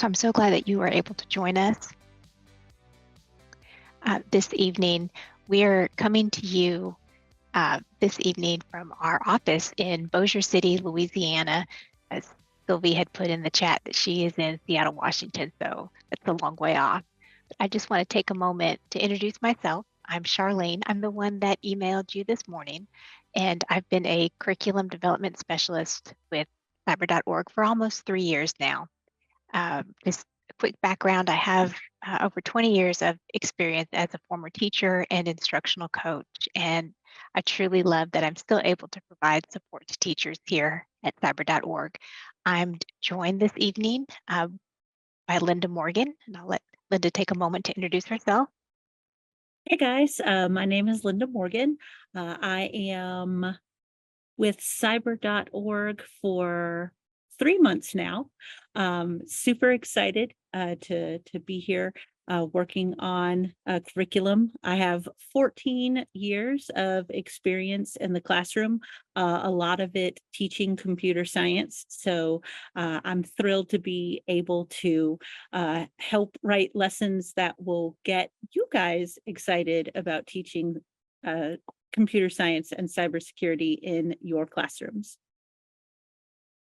I'm so glad that you were able to join us this evening. We're coming to you this evening from our office in Bossier City, Louisiana. As Sylvie had put in the chat that she is in Seattle, Washington, so that's a long way off. But I just want to take a moment to introduce myself. I'm Charlene. I'm the one that emailed you this morning, and I've been a curriculum development specialist with cyber.org for almost 3 years now. Just a quick background, I have over 20 years of experience as a former teacher and instructional coach, and I truly love that I'm still able to provide support to teachers here at cyber.org. I'm joined this evening by Linda Morgan, and I'll let Linda take a moment to introduce herself. Hey guys, my name is Linda Morgan. I am with cyber.org for 3 months now. Super excited to be here working on a curriculum. I have 14 years of experience in the classroom, a lot of it teaching computer science. So I'm thrilled to be able to help write lessons that will get you guys excited about teaching computer science and cybersecurity in your classrooms.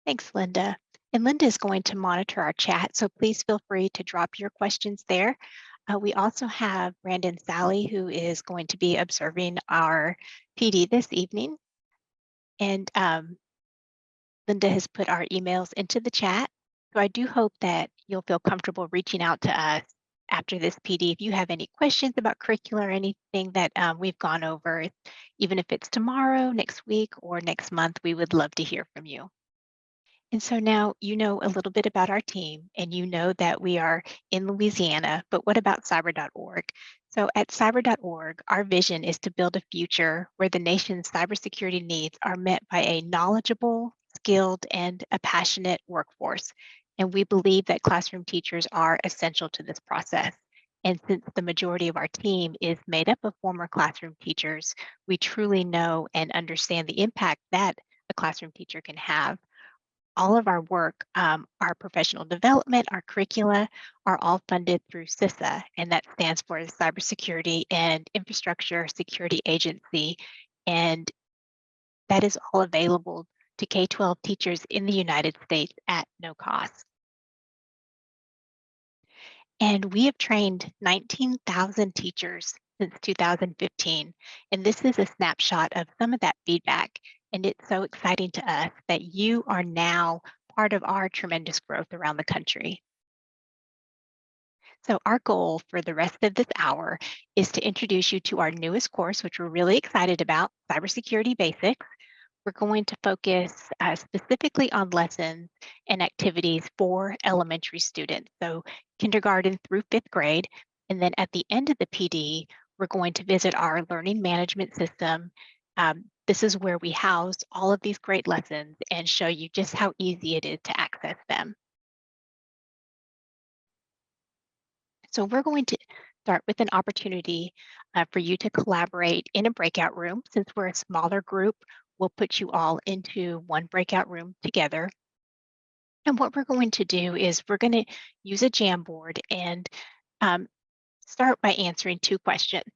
Thanks, Linda. And Linda is going to monitor our chat, so please feel free to drop your questions there. We also have Brandon Sally, who is going to be observing our PD this evening. And Linda has put our emails into the chat. So I do hope that you'll feel comfortable reaching out to us after this PD. If you have any questions about curriculum or anything that we've gone over, even if it's tomorrow, next week, or next month, we would love to hear from you. And so now you know a little bit about our team, and you know that we are in Louisiana, but what about cyber.org? So at cyber.org, our vision is to build a future where the nation's cybersecurity needs are met by a knowledgeable, skilled, and a passionate workforce. And we believe that classroom teachers are essential to this process. And since the majority of our team is made up of former classroom teachers, we truly know and understand the impact that a classroom teacher can have. All of our work, our professional development, our curricula are all funded through CISA, and that stands for the Cybersecurity and Infrastructure Security Agency. And that is all available to K-12 teachers in the United States at no cost. And we have trained 19,000 teachers since 2015. And this is a snapshot of some of that feedback. And it's so exciting to us that you are now part of our tremendous growth around the country. So our goal for the rest of this hour is to introduce you to our newest course, which we're really excited about, Cybersecurity Basics. We're going to focus specifically on lessons and activities for elementary students, so kindergarten through 5th grade. And then at the end of the PD, we're going to visit our learning management system. This is where we house all of these great lessons and show you just how easy it is to access them. So we're going to start with an opportunity for you to collaborate in a breakout room. Since we're a smaller group, we'll put you all into one breakout room together. And what we're going to do is we're going to use a Jamboard and start by answering 2 questions.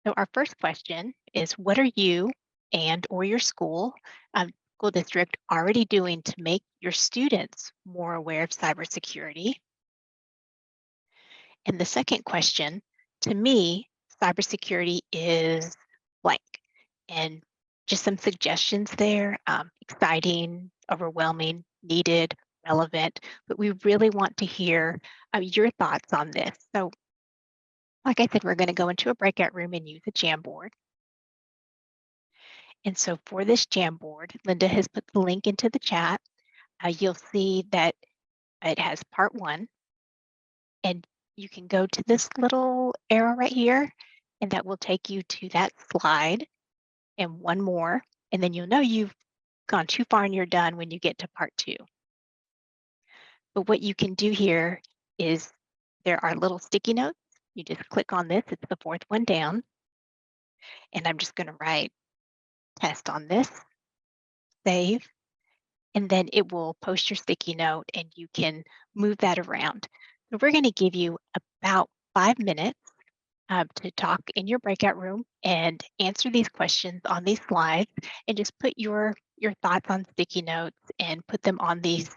So our first question is, what are you and or your school district already doing to make your students more aware of cybersecurity? And the second question, to me, cybersecurity is blank. And just some suggestions there, exciting, overwhelming, needed, relevant, but we really want to hear your thoughts on this. So like I said, we're going to go into a breakout room and use a Jamboard. And so for this Jamboard, Linda has put the link into the chat. You'll see that it has part 1, and you can go to this little arrow right here, and that will take you to that slide and one more, and then you'll know you've gone too far and you're done when you get to part 2. But what you can do here is there are little sticky notes. You just click on this, it's the 4th one down, and I'm just going to write test on this, save, and then it will post your sticky note and you can move that around. So we're going to give you about 5 minutes to talk in your breakout room and answer these questions on these slides, and just put your thoughts on sticky notes and put them on these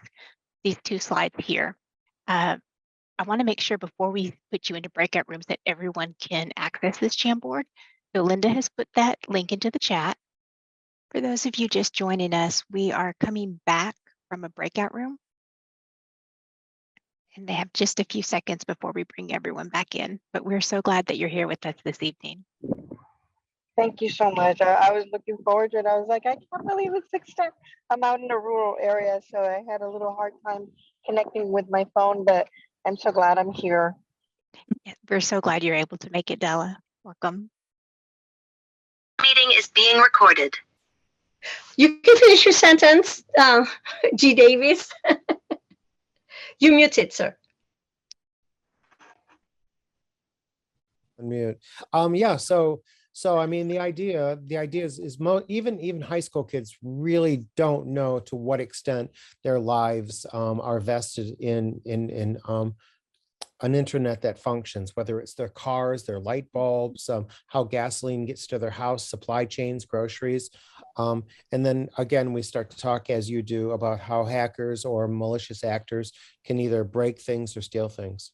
two slides here. Uh, I want to make sure before we put you into breakout rooms that everyone can access this Jamboard. So Linda has put that link into the chat. For those of you just joining us, we are coming back from a breakout room, and they have just a few seconds before we bring everyone back in. But we're so glad that you're here with us this evening. Thank you so much. I was looking forward to it. I was like, I can't believe it's 6:10. I'm out in a rural area, so I had a little hard time connecting with my phone, but I'm so glad I'm here. Yeah, we're so glad you're able to make it, Della. Welcome. Meeting is being recorded. You can finish your sentence, G. Davis. You muted, sir. Unmute. Yeah. So I mean, the idea is even high school kids really don't know to what extent their lives are vested in an internet that functions, whether it's their cars, their light bulbs, how gasoline gets to their house, supply chains, groceries. And then again, we start to talk, as you do, about how hackers or malicious actors can either break things or steal things.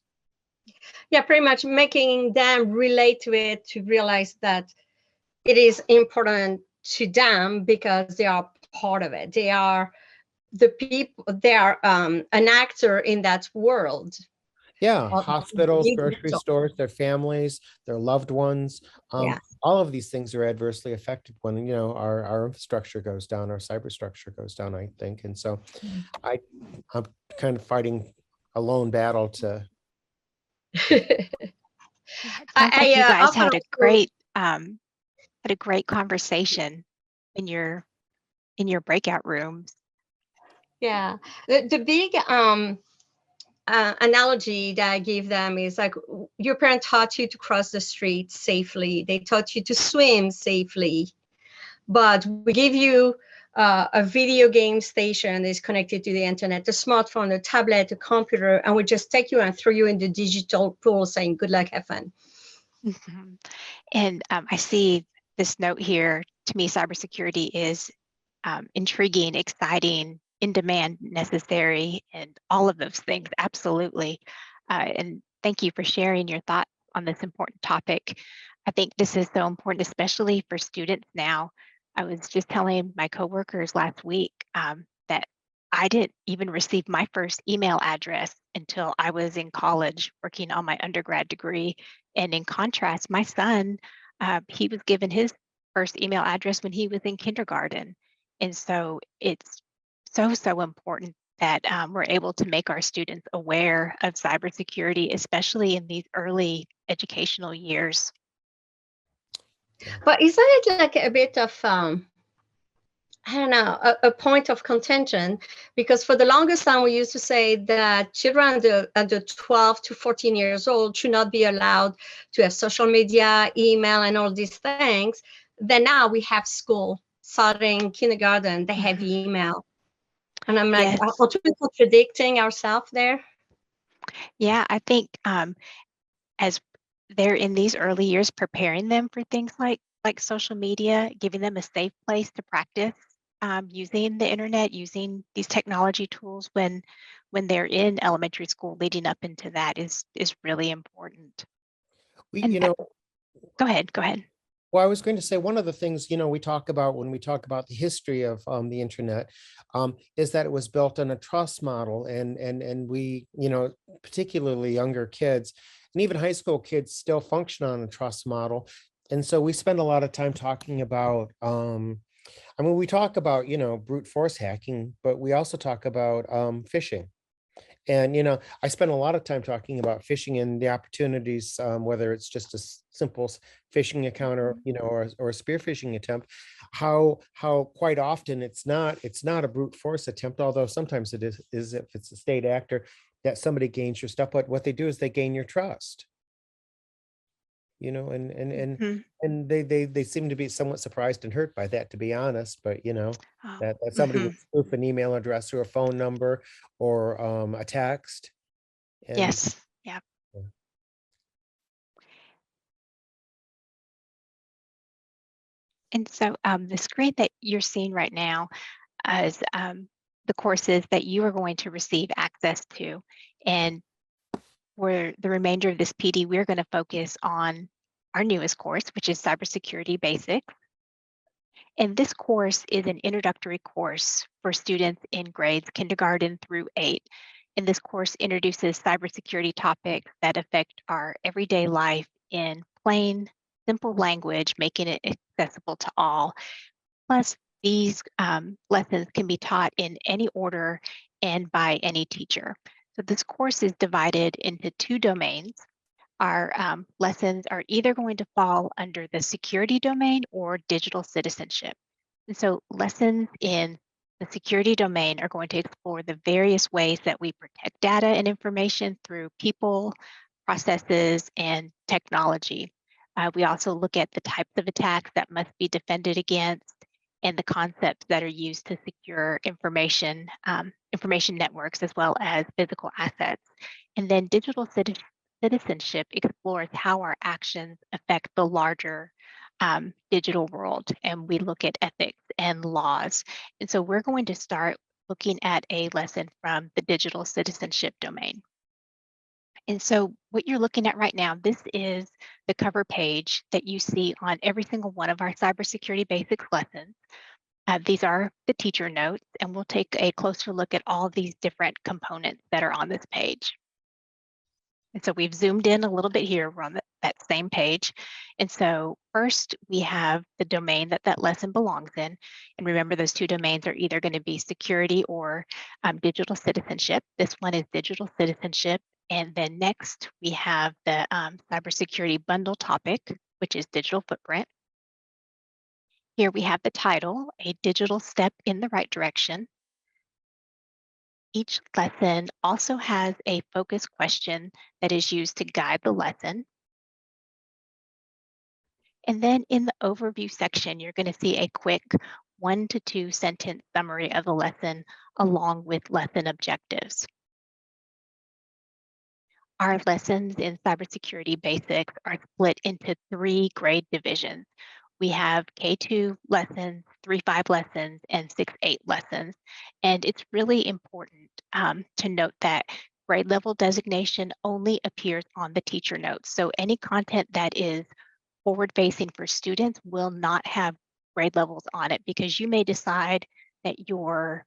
Yeah, pretty much making them relate to it, to realize that it is important to them because they are part of it. They are the people, they are an actor in that world. Yeah, hospitals, Being grocery digital. stores, their families, their loved ones. Yeah. All of these things are adversely affected when, you know, our infrastructure goes down, our cyber structure goes down, I think. And so I'm kind of fighting a lone battle to. Yeah, it sounds like you guys often had a great conversation in your breakout rooms. Yeah, the big analogy that I give them is like, your parent taught you to cross the street safely. They taught you to swim safely, but we give you a video game station that is connected to the internet, a smartphone, a tablet, a computer, and we just take you and throw you in the digital pool saying, good luck, have fun. Mhm. And I see this note here. To me, cybersecurity is intriguing, exciting, in demand, necessary, and all of those things. Absolutely. And thank you for sharing your thoughts on this important topic. I think this is so important, especially for students now. I was just telling my coworkers last week that I didn't even receive my first email address until I was in college working on my undergrad degree. And in contrast, my son, he was given his first email address when he was in kindergarten. And so it's so important that we're able to make our students aware of cybersecurity, especially in these early educational years. But isn't it like a bit of, I don't know, a point of contention? Because for the longest time, we used to say that children under 12 to 14 years old should not be allowed to have social media, email, and all these things. Then now we have school starting kindergarten, they have email. And I'm like, Yes. aren't we contradicting ourselves there? Yeah, I think as they're in these early years, preparing them for things like social media, giving them a safe place to practice using the internet, using these technology tools when they're in elementary school, leading up into that is really important. And You know, go ahead. well, I was going to say, one of the things, you know, we talk about when we talk about the history of the internet is that it was built on a trust model, and we, you know, particularly younger kids and even high school kids still function on a trust model. And so we spend a lot of time talking about, I mean, we talk about, you know, brute force hacking, but we also talk about phishing. And, you know, I spend a lot of time talking about phishing and the opportunities, whether it's just a simple phishing account or, you know, or a spear phishing attempt, how quite often it's not a brute force attempt, although sometimes it is if it's a state actor that somebody gains your stuff. But what they do is they gain your trust. Mhm. and they seem to be somewhat surprised and hurt by that, to be honest. But Oh, that somebody mhm. would spoof an email address or a phone number or a text, and Yes. Yeah. And so the screen that you're seeing right now is the courses that you are going to receive access to. And for the remainder of this PD, we're going to focus on our newest course, which is Cybersecurity Basics. And this course is an introductory course for students in grades kindergarten through 8. And this course introduces cybersecurity topics that affect our everyday life in plain, simple language, making it accessible to all. Plus, these lessons can be taught in any order and by any teacher. So this course is divided into 2 domains. Our lessons are either going to fall under the security domain or digital citizenship. And so lessons in the security domain are going to explore the various ways that we protect data and information through people, processes, and technology. We also look at the types of attacks that must be defended against and the concepts that are used to secure information networks as well as physical assets. And then digital citizenship explores how our actions affect the larger digital world, and we look at ethics and laws. And so we're going to start looking at a lesson from the digital citizenship domain. And so what you're looking at right now, this is the cover page that you see on every single one of our cybersecurity basics lessons. These are the teacher notes, and we'll take a closer look at all these different components that are on this page. And so we've zoomed in a little bit here. We're on that same page. And so first we have the domain that that lesson belongs in. And remember, those 2 domains are either going to be security or digital citizenship. This one is digital citizenship. And then next we have the cybersecurity bundle topic, which is digital footprint. Here we have the title, A Digital Step in the Right Direction. Each lesson also has a focus question that is used to guide the lesson. And then in the overview section, you're going to see a quick 1 to 2 sentence summary of the lesson along with lesson objectives. Our lessons in Cybersecurity Basics are split into 3 grade divisions. We have K2 lessons, 3-5 lessons, and 6-8 lessons. And it's really important to note that grade level designation only appears on the teacher notes. So any content that is forward-facing for students will not have grade levels on it, because you may decide that your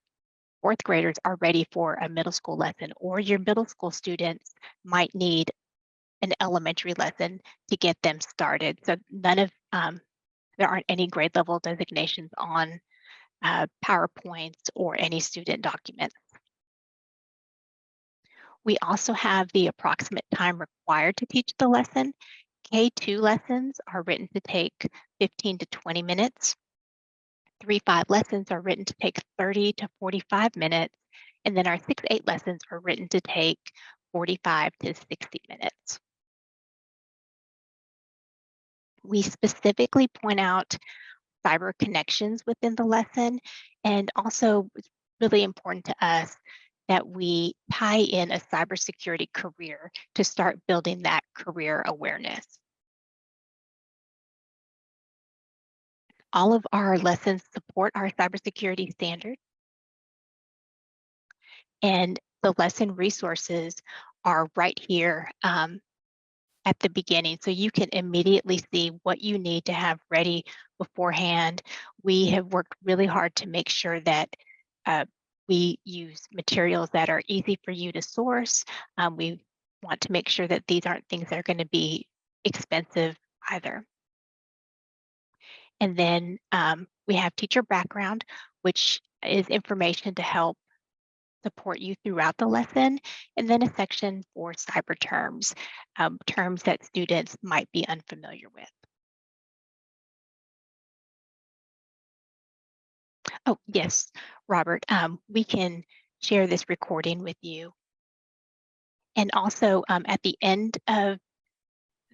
4th graders are ready for a middle school lesson, or your middle school students might need an elementary lesson to get them started. So there aren't any grade level designations on PowerPoints or any student documents. We also have the approximate time required to teach the lesson. K2 lessons are written to take 15 to 20 minutes. 3-5 lessons are written to take 30 to 45 minutes. And then our 6-8 lessons are written to take 45 to 60 minutes. We specifically point out cyber connections within the lesson, and also it's really important to us that we tie in a cybersecurity career to start building that career awareness. All of our lessons support our cybersecurity standards, and the lesson resources are right here at the beginning. So you can immediately see what you need to have ready beforehand. We have worked really hard to make sure that we use materials that are easy for you to source. We want to make sure that these aren't things that are going to be expensive either. And then we have teacher background, which is information to help support you throughout the lesson, and then a section for cyber terms, terms that students might be unfamiliar with. Oh, yes, Robert, we can share this recording with you. And also at the end of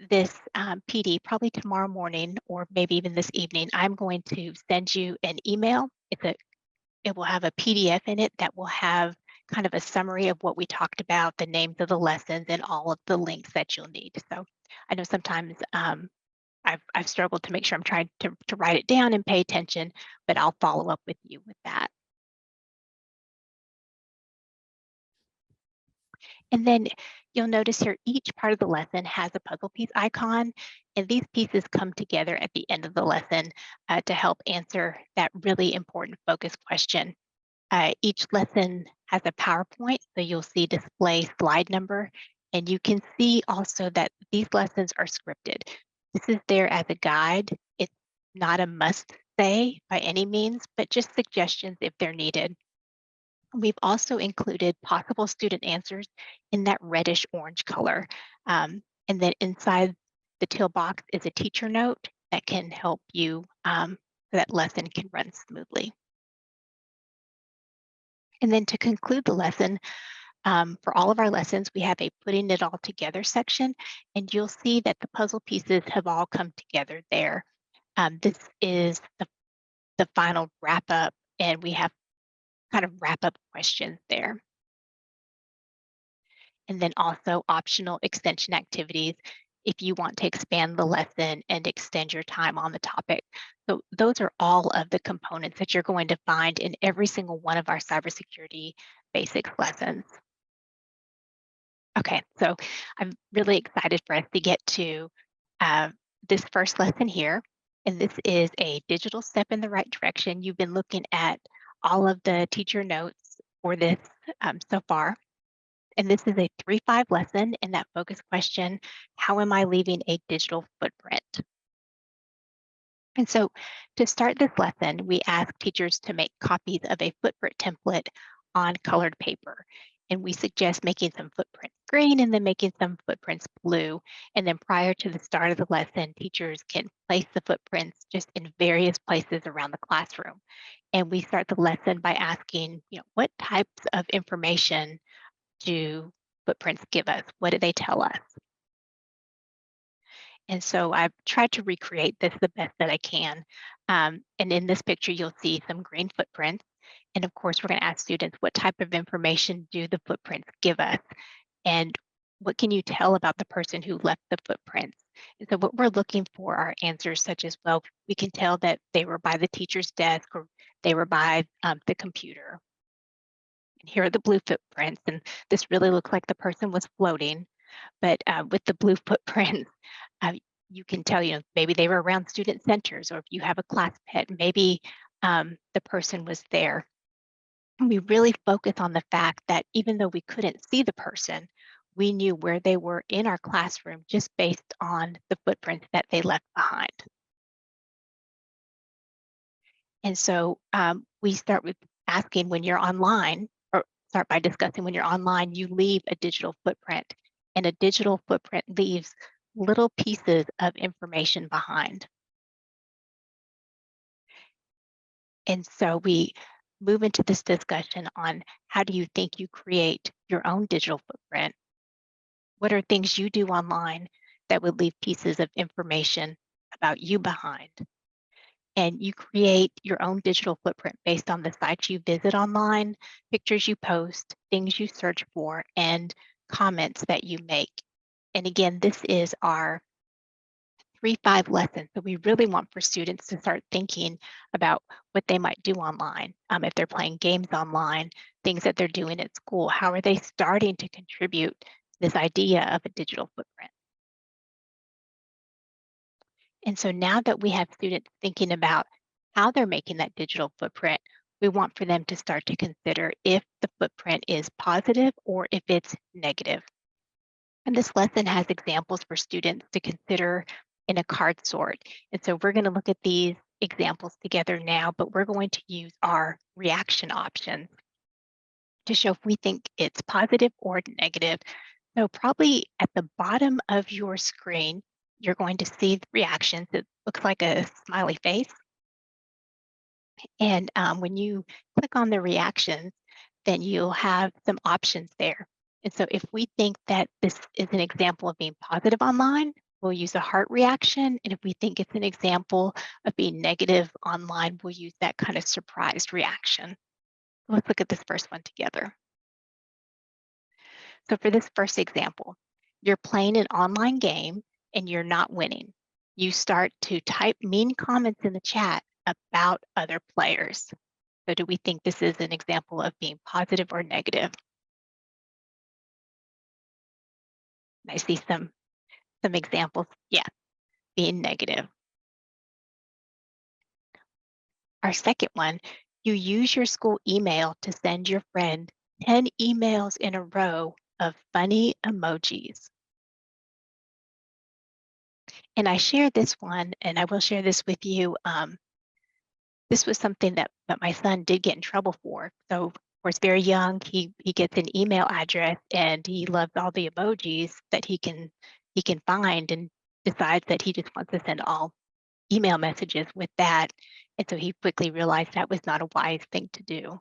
this PD, probably tomorrow morning or maybe even this evening, I'm going to send you an email. It will have a PDF in it that will have kind of a summary of what we talked about, the names of the lessons, and all of the links that you'll need. So I know sometimes I've struggled to make sure I'm trying to write it down and pay attention, but I'll follow up with you with that. And then you'll notice here each part of the lesson has a puzzle piece icon, and these pieces come together at the end of the lesson to help answer that really important focus question. Each lesson has a PowerPoint, so you'll see display slide number, and you can see also that these lessons are scripted. This is there as a guide. It's not a must say by any means, but just suggestions if they're needed. We've also included possible student answers in that reddish orange color. And then inside the teal box is a teacher note that can help you so that lesson can run smoothly. And then to conclude the lesson, for all of our lessons, we have a putting it all together section, and you'll see that the puzzle pieces have all come together there. This is the final wrap up, and we have kind of wrap up questions there. And then also optional extension activities if you want to expand the lesson and extend your time on the topic. So those are all of the components that you're going to find in every single one of our cybersecurity basics lessons. Okay, so I'm really excited for us to get to this first lesson here. And this is a digital step in the right direction. You've been looking at all of the teacher notes for this so far. And this is a 3-5 lesson in that focus question, how am I leaving a digital footprint? And so to start this lesson, we ask teachers to make copies of a footprint template on colored paper. And we suggest making some footprints green and then making some footprints blue. And then prior to the start of the lesson, teachers can place the footprints just in various places around the classroom. And we start the lesson by asking, what types of information do footprints give us? What do they tell us? And so I've tried to recreate this the best that I can. And in this picture, you'll see some green footprints. And of course, we're going to ask students, what type of information do the footprints give us? And what can you tell about the person who left the footprints? And so what we're looking for are answers such as, well, we can tell that they were by the teacher's desk or they were by the computer. And here are the blue footprints. And this really looks like the person was floating. But with the blue footprints, you can tell, maybe they were around student centers, or if you have a class pet, maybe the person was there. And we really focus on the fact that even though we couldn't see the person, we knew where they were in our classroom just based on the footprints that they left behind. And so we start with asking when you're online, or start by discussing when you're online, you leave a digital footprint. And a digital footprint leaves little pieces of information behind. And so we move into this discussion on how do you think you create your own digital footprint? What are things you do online that would leave pieces of information about you behind? And you create your own digital footprint based on the sites you visit online, pictures you post, things you search for, and comments that you make. And again, this is our 3-5 lesson. So we really want for students to start thinking about what they might do online. If they're playing games online, things that they're doing at school, how are they starting to contribute this idea of a digital footprint? And so now that we have students thinking about how they're making that digital footprint, we want for them to start to consider if the footprint is positive or if it's negative. And this lesson has examples for students to consider in a card sort. And so we're going to look at these examples together now, but we're going to use our reaction options to show if we think it's positive or negative. So probably at the bottom of your screen, you're going to see the reactions. It looks like a smiley face. And when you click on the reactions, then you'll have some options there. And so if we think that this is an example of being positive online, we'll use a heart reaction. And if we think it's an example of being negative online, we'll use that kind of surprised reaction. Let's look at this first one together. So for this first example, you're playing an online game and you're not winning. You start to type mean comments in the chat about other players. So do we think this is an example of being positive or negative? I see some examples. Yeah, being negative. Our second one, you use your school email to send your friend 10 emails in a row of funny emojis. And I share this one, and I will share this with you. This was something that my son did get in trouble for. So, of course, very young, he gets an email address and he loves all the emojis that he can find, and decides that he just wants to send all email messages with that. And so he quickly realized that was not a wise thing to do.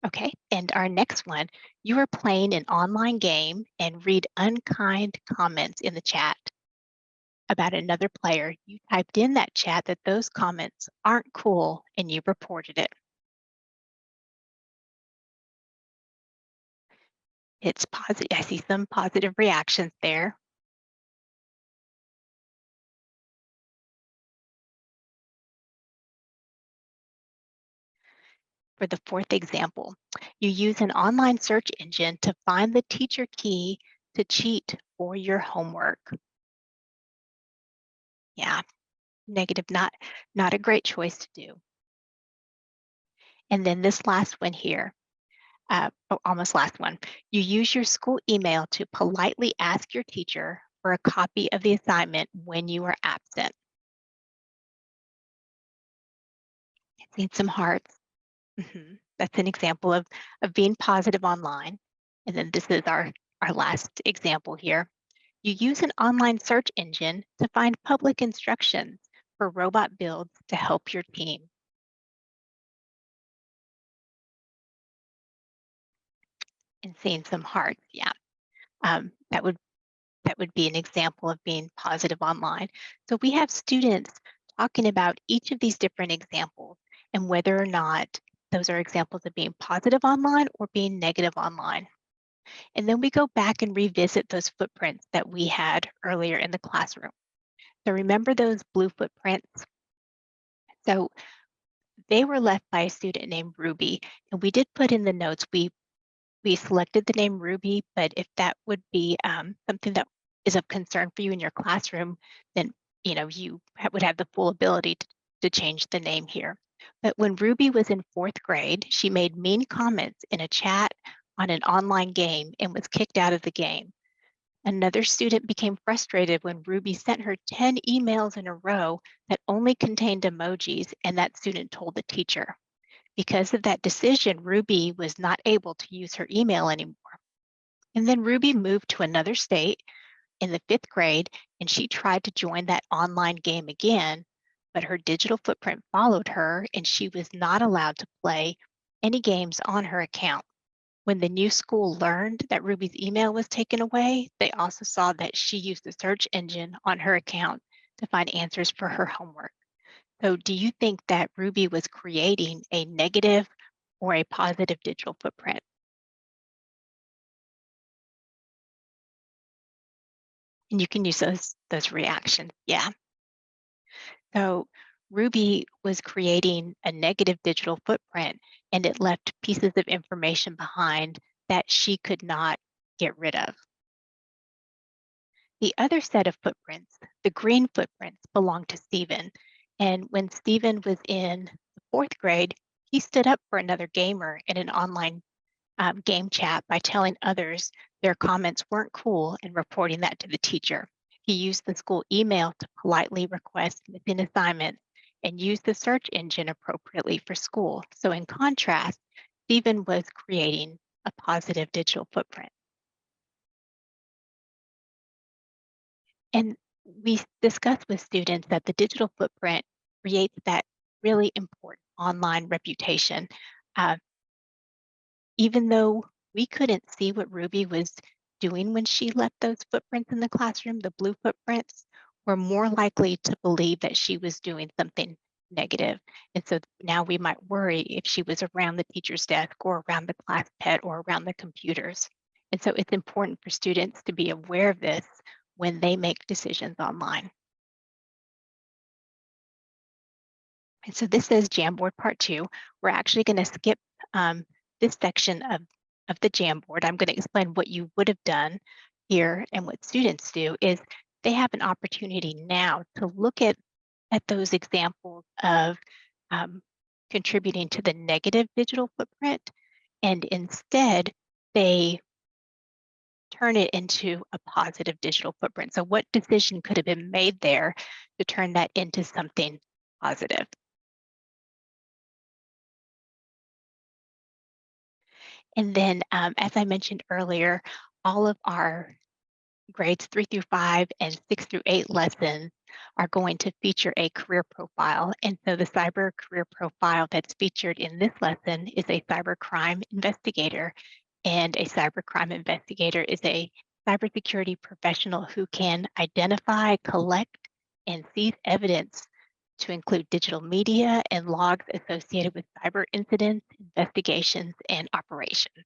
Okay, and our next one, you are playing an online game and read unkind comments in the chat about another player. You typed in that chat that those comments aren't cool and you reported it. It's positive. I see some positive reactions there. For the fourth example, you use an online search engine to find the teacher key to cheat for your homework. Yeah, negative, not a great choice to do. And then this last one here, almost last one, you use your school email to politely ask your teacher for a copy of the assignment when you are absent. Need some hearts. That's an example of being positive online. And then this is our last example here. You use an online search engine to find public instructions for robot builds to help your team. And seeing some hearts, yeah. That would be an example of being positive online. So we have students talking about each of these different examples and whether or not those are examples of being positive online or being negative online. And then we go back and revisit those footprints that we had earlier in the classroom. So remember those blue footprints? So they were left by a student named Ruby, and we did put in the notes, we selected the name Ruby, but if that would be something that is of concern for you in your classroom, then you would have the full ability to change the name here. But when Ruby was in 4th grade, she made mean comments in a chat on an online game and was kicked out of the game. Another student became frustrated when Ruby sent her 10 emails in a row that only contained emojis, and that student told the teacher. Because of that decision, Ruby was not able to use her email anymore. And then Ruby moved to another state in the 5th grade, and she tried to join that online game again, but her digital footprint followed her, and she was not allowed to play any games on her account. When the new school learned that Ruby's email was taken away, they also saw that she used the search engine on her account to find answers for her homework. So do you think that Ruby was creating a negative or a positive digital footprint? And you can use those reactions. Yeah. So Ruby was creating a negative digital footprint, and it left pieces of information behind that she could not get rid of. The other set of footprints, the green footprints, belonged to Stephen. And when Stephen was in the 4th grade, he stood up for another gamer in an online game chat by telling others their comments weren't cool and reporting that to the teacher. He used the school email to politely request missing assignments and used the search engine appropriately for school. So in contrast, Stephen was creating a positive digital footprint. And we discussed with students that the digital footprint creates that really important online reputation. Even though we couldn't see what Ruby was doing when she left those footprints in the classroom, the blue footprints, were more likely to believe that she was doing something negative. And so now we might worry if she was around the teacher's desk or around the class pet or around the computers. And so it's important for students to be aware of this when they make decisions online. And so this is Jamboard Part 2. We're actually going to skip this section of the Jamboard. I'm going to explain what you would have done here, and what students do is they have an opportunity now to look at those examples of contributing to the negative digital footprint, and instead they turn it into a positive digital footprint. So what decision could have been made there to turn that into something positive? And then, as I mentioned earlier, all of our grades 3 through 5 and 6 through 8 lessons are going to feature a career profile. And so the cyber career profile that's featured in this lesson is a cybercrime investigator. And a cybercrime investigator is a cybersecurity professional who can identify, collect, and seize evidence to include digital media and logs associated with cyber incidents, investigations, and operations.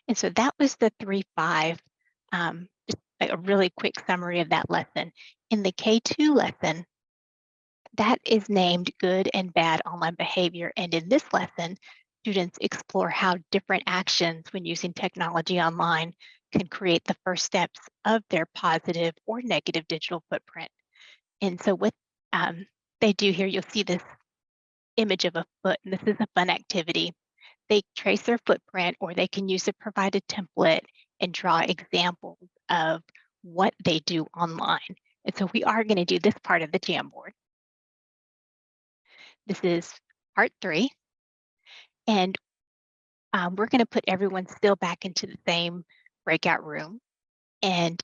And so that was the 3-5, just a really quick summary of that lesson. In the K2 lesson, that is named Good and Bad Online Behavior. And in this lesson, students explore how different actions when using technology online can create the first steps of their positive or negative digital footprint. And so what they do here, you'll see this image of a foot, and this is a fun activity. They trace their footprint, or they can use a provided template and draw examples of what they do online. And so we are going to do this part of the Jamboard. This is part 3. And we're going to put everyone still back into the same breakout room. And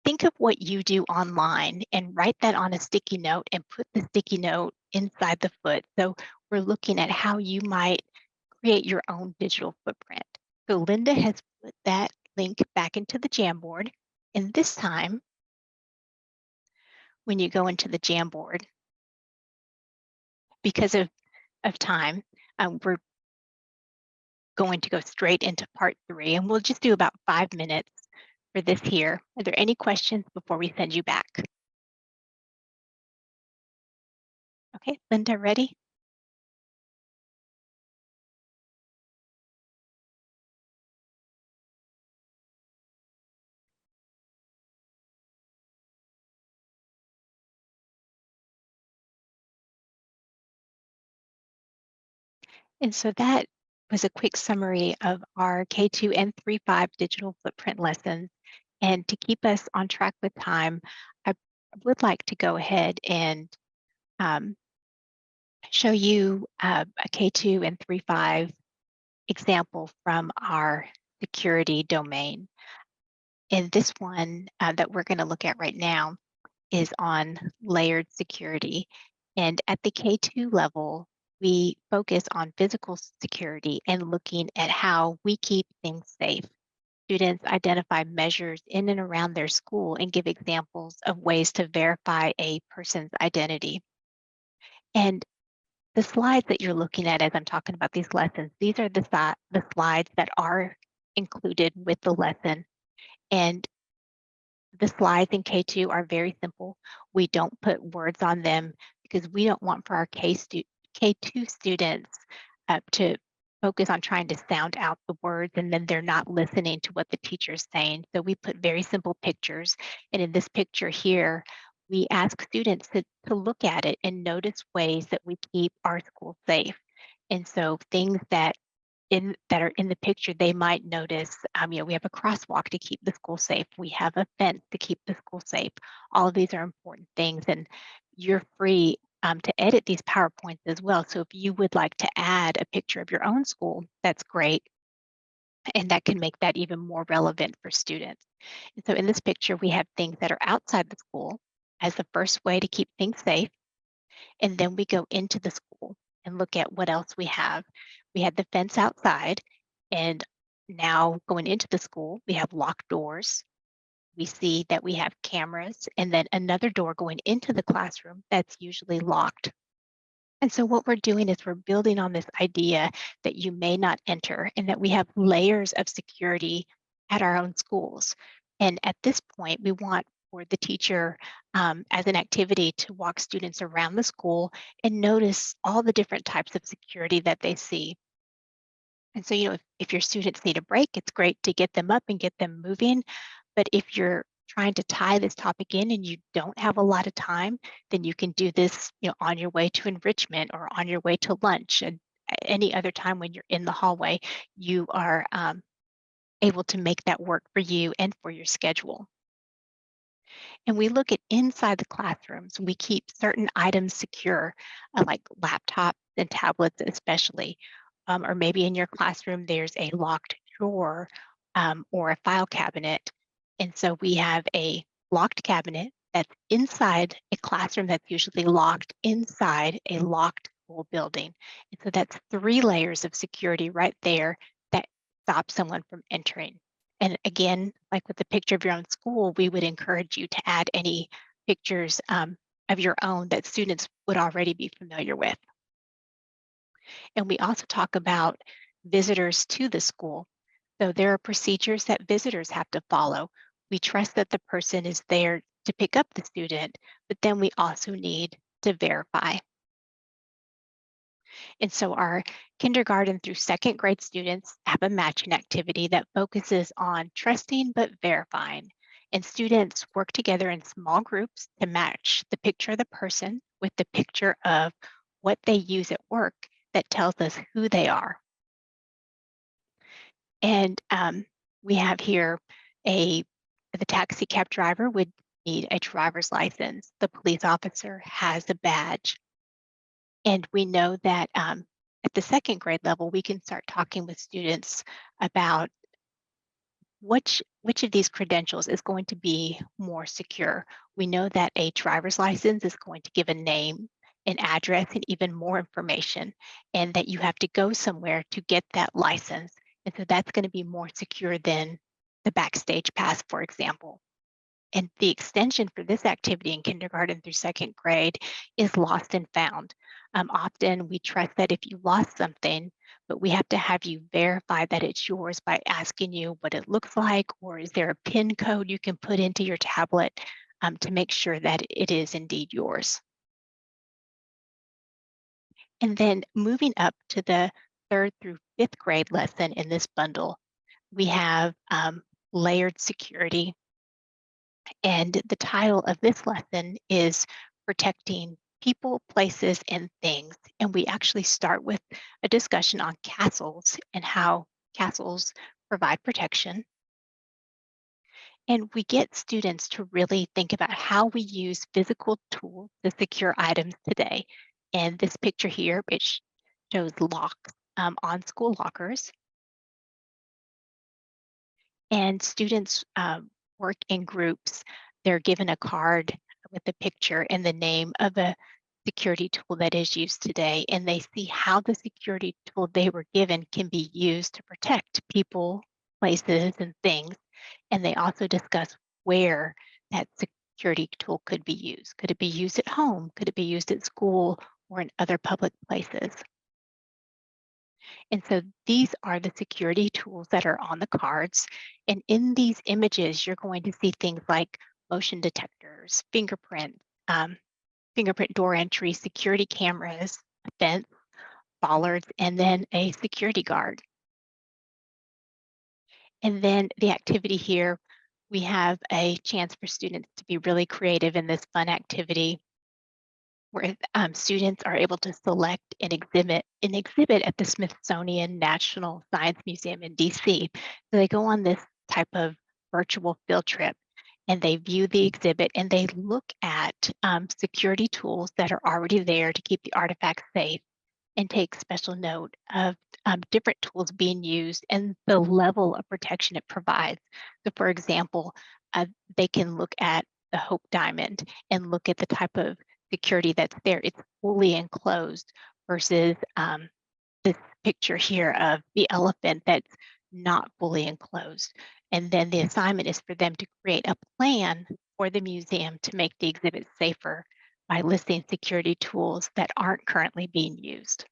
think of what you do online and write that on a sticky note and put the sticky note inside the foot. So we're looking at how you might create your own digital footprint. So Linda has put that link back into the Jamboard. And this time, when you go into the Jamboard, because of time, we're going to go straight into part 3, and we'll just do about 5 minutes for this here. Are there any questions before we send you back? Okay, Linda, ready? And so that was a quick summary of our K2 and 3-5 digital footprint lessons. And to keep us on track with time, I would like to go ahead and show you a K2 and 3-5 example from our security domain. And this one that we're going to look at right now is on layered security. And at the K2 level, we focus on physical security and looking at how we keep things safe. Students identify measures in and around their school and give examples of ways to verify a person's identity. And the slides that you're looking at as I'm talking about these lessons, these are the slides that are included with the lesson. And the slides in K2 are very simple. We don't put words on them because we don't want for our K2 students to focus on trying to sound out the words, and then they're not listening to what the teacher's saying. So we put very simple pictures. And in this picture here, we ask students to look at it and notice ways that we keep our school safe. And so things that are in the picture, they might notice, we have a crosswalk to keep the school safe. We have a fence to keep the school safe. All of these are important things, and you're free to edit these PowerPoints as well. So if you would like to add a picture of your own school, that's great. And that can make that even more relevant for students. And so in this picture, we have things that are outside the school as the first way to keep things safe. And then we go into the school and look at what else we have. we had the fence outside, and now going into the school, we have locked doors. We see that we have cameras and then another door going into the classroom that's usually locked. And so what we're doing is we're building on this idea that you may not enter and that we have layers of security at our own schools. And at this point, we want for the teacher as an activity to walk students around the school and notice all the different types of security that they see. And so, if your students need a break, it's great to get them up and get them moving. But if you're trying to tie this topic in and you don't have a lot of time, then you can do this, on your way to enrichment or on your way to lunch and any other time when you're in the hallway, you are able to make that work for you and for your schedule. And we look at inside the classrooms, we keep certain items secure, like laptops and tablets especially. Or maybe in your classroom, there's a locked drawer or a file cabinet. And so we have a locked cabinet that's inside a classroom that's usually locked inside a locked school building. And so that's 3 layers of security right there that stop someone from entering. And again, like with the picture of your own school, we would encourage you to add any pictures of your own that students would already be familiar with. And we also talk about visitors to the school. So there are procedures that visitors have to follow. We trust that the person is there to pick up the student, but then we also need to verify. And so our kindergarten through 2nd grade students have a matching activity that focuses on trusting but verifying. And students work together in small groups to match the picture of the person with the picture of what they use at work that tells us who they are. And we have here the taxi cab driver would need a driver's license. The police officer has a badge. And we know that at the 2nd grade level, we can start talking with students about which of these credentials is going to be more secure. We know that a driver's license is going to give a name, an address, and even more information, and that you have to go somewhere to get that license. And so that's going to be more secure than the backstage pass, for example. And the extension for this activity in kindergarten through 2nd grade is lost and found. Often we trust that if you lost something, but we have to have you verify that it's yours by asking you what it looks like, or is there a PIN code you can put into your tablet to make sure that it is indeed yours. And then moving up to the 3rd through 5th grade lesson in this bundle, we have layered security. And the title of this lesson is Protecting People, Places, and Things. And we actually start with a discussion on castles and how castles provide protection. And we get students to really think about how we use physical tools to secure items today. And this picture here, which shows locks on school lockers. And students work in groups. They're given a card with a picture and the name of a security tool that is used today, and they see how the security tool they were given can be used to protect people, places, and things. And they also discuss where that security tool could be used. Could it be used at home? Could it be used at school or in other public places? And so these are the security tools that are on the cards. And in these images, you're going to see things like motion detectors, fingerprint door entry, security cameras, a fence, bollards, and then a security guard. And then the activity here, we have a chance for students to be really creative in this fun activity where students are able to select an exhibit at the Smithsonian National Science Museum in DC. So they go on this type of virtual field trip and they view the exhibit and they look at security tools that are already there to keep the artifacts safe and take special note of different tools being used and the level of protection it provides. So for example, they can look at the Hope Diamond and look at the type of security that's there. It's fully enclosed versus this picture here of the elephant that's not fully enclosed. And then the assignment is for them to create a plan for the museum to make the exhibit safer by listing security tools that aren't currently being used.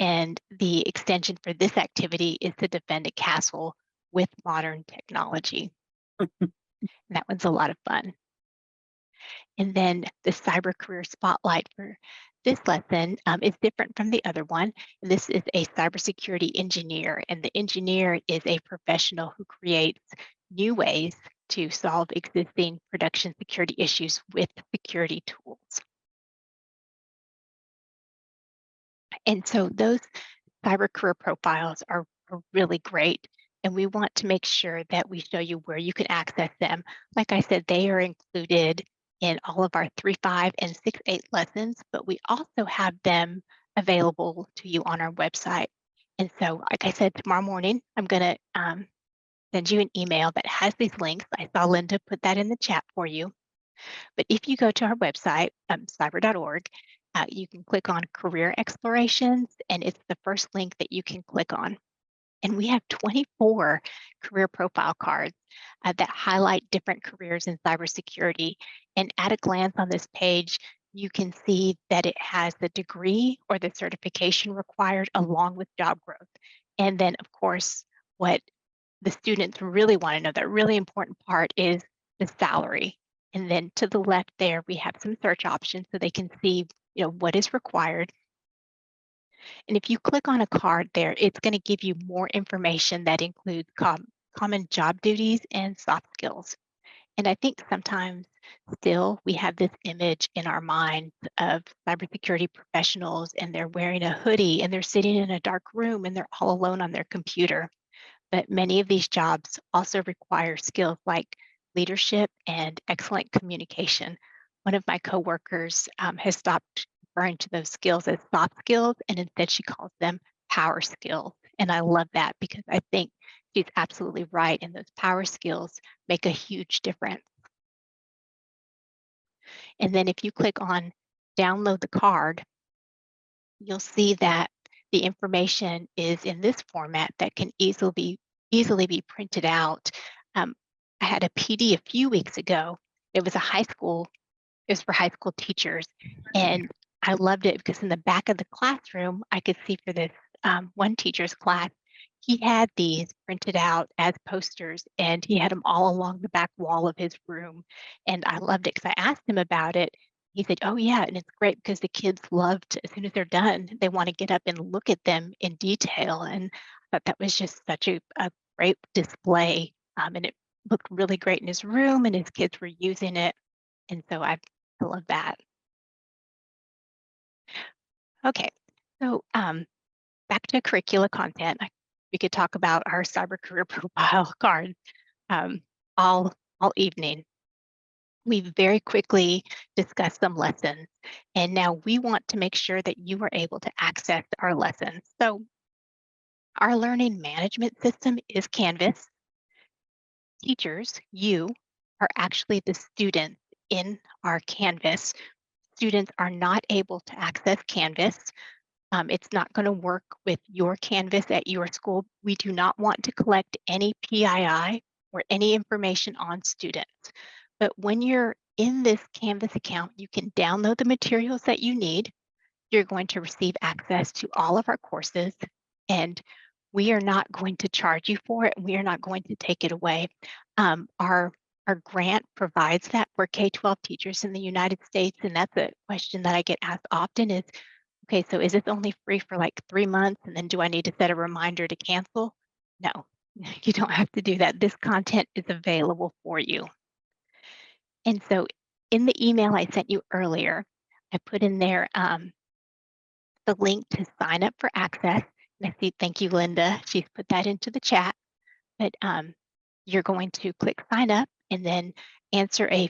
And the extension for this activity is to defend a castle with modern technology. That one's a lot of fun. And then the Cyber Career Spotlight for this lesson is different from the other one. This is a cybersecurity engineer, and the engineer is a professional who creates new ways to solve existing production security issues with security tools. And so those cyber career profiles are really great. And we want to make sure that we show you where you can access them. Like I said, they are included in all of our 3.5 and 6.8 lessons, but we also have them available to you on our website. And so, like I said, tomorrow morning, I'm going to send you an email that has these links. I saw Linda put that in the chat for you. But if you go to our website, cyber.org, you can click on Career Explorations, and it's the first link that you can click on. And we have 24 career profile cards that highlight different careers in cybersecurity. And at a glance on this page, you can see that it has the degree or the certification required along with job growth. And then, of course, what the students really want to know, that really important part, is the salary. And then to the left there, we have some search options so they can see, what is required. And if you click on a card there, it's going to give you more information that includes common job duties and soft skills. And I think sometimes still we have this image in our minds of cybersecurity professionals, and they're wearing a hoodie and they're sitting in a dark room and they're all alone on their computer. But many of these jobs also require skills like leadership and excellent communication. One of my coworkers has stopped referring to those skills as soft skills, and instead she calls them power skills. And I love that because I think she's absolutely right. And those power skills make a huge difference. And then if you click on download the card, you'll see that the information is in this format that can easily be printed out. I had a PD a few weeks ago. It was for high school teachers. And I loved it because in the back of the classroom, I could see for this one teacher's class, he had these printed out as posters, and he had them all along the back wall of his room. And I loved it because I asked him about it. He said, "Oh yeah, and it's great because the kids love to, as soon as they're done, they want to get up and look at them in detail." And I thought that was just such a great display. And it looked really great in his room, and his kids were using it. And so I love that. Okay, so back to curricula content. We could talk about our cyber career profile card all evening. We very quickly discussed some lessons, and now we want to make sure that you are able to access our lessons. So our learning management system is Canvas. Teachers, you are actually the students in our Canvas. Students are not able to access Canvas. It's not going to work with your Canvas at your school. We do not want to collect any PII or any information on students. But when you're in this Canvas account, you can download the materials that you need. You're going to receive access to all of our courses, and we are not going to charge you for it. We are not going to take it away. Our grant provides that for K-12 teachers in the United States, and that's a question that I get asked often is, okay, so is this only free for like 3 months, and then do I need to set a reminder to cancel? No, you don't have to do that. This content is available for you. And so in the email I sent you earlier, I put in there the link to sign up for access. And I see, thank you, Linda. She's put that into the chat. But you're going to click sign up and then answer a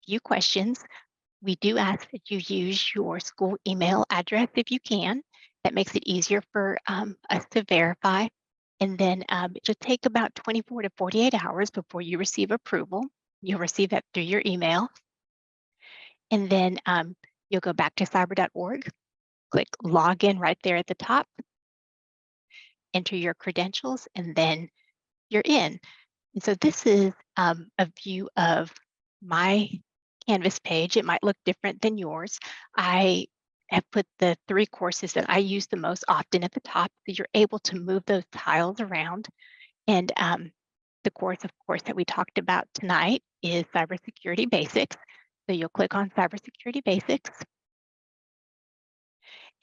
few questions. We do ask that you use your school email address if you can. That makes it easier for us to verify. And then it'll take about 24 to 48 hours before you receive approval. You'll receive that through your email. And then you'll go back to cyber.org. Click Login right there at the top, enter your credentials, and then you're in. And so this is a view of my Canvas page. It might look different than yours. I have put the 3 courses that I use the most often at the top, so you're able to move those tiles around. And the course, of course, that we talked about tonight is Cybersecurity Basics. So you'll click on Cybersecurity Basics,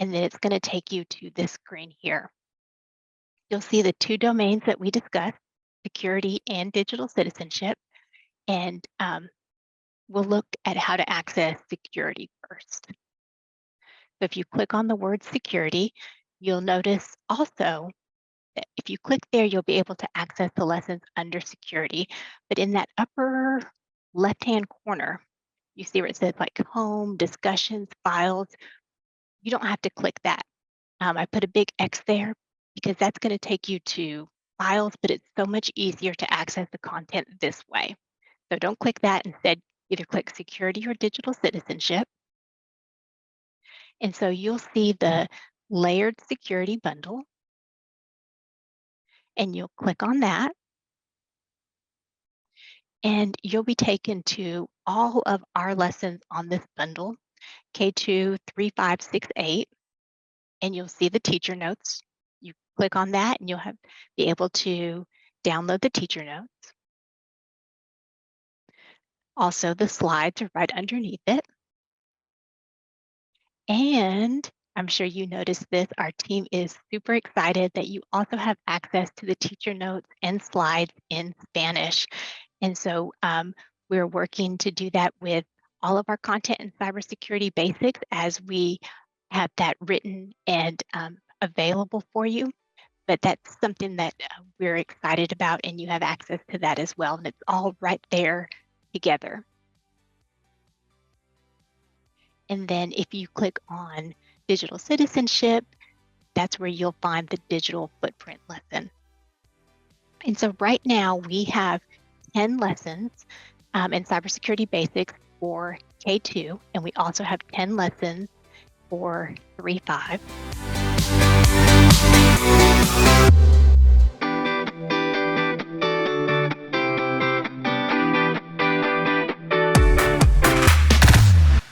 and then it's going to take you to this screen here. You'll see the 2 domains that we discussed, security and digital citizenship. And we'll look at how to access security first. So if you click on the word security, you'll notice also that if you click there, you'll be able to access the lessons under security. But in that upper left-hand corner, you see where it says like home, discussions, files. You don't have to click that. I put a big X there because that's going to take you to files, but it's so much easier to access the content this way. So don't click that. Instead, either click security or digital citizenship. And so you'll see the layered security bundle, and you'll click on that. And you'll be taken to all of our lessons on this bundle, K2, 3, 5, 6, 8, and you'll see the teacher notes. You click on that and you'll be able to download the teacher notes. Also, the slides are right underneath it. And I'm sure you noticed this, our team is super excited that you also have access to the teacher notes and slides in Spanish. And so we're working to do that with all of our content in Cybersecurity Basics as we have that written and available for you. But that's something that we're excited about, and you have access to that as well. And it's all right there together. And then if you click on digital citizenship, that's where you'll find the digital footprint lesson. And so right now we have 10 lessons in Cybersecurity Basics for K2, and we also have 10 lessons for 3-5.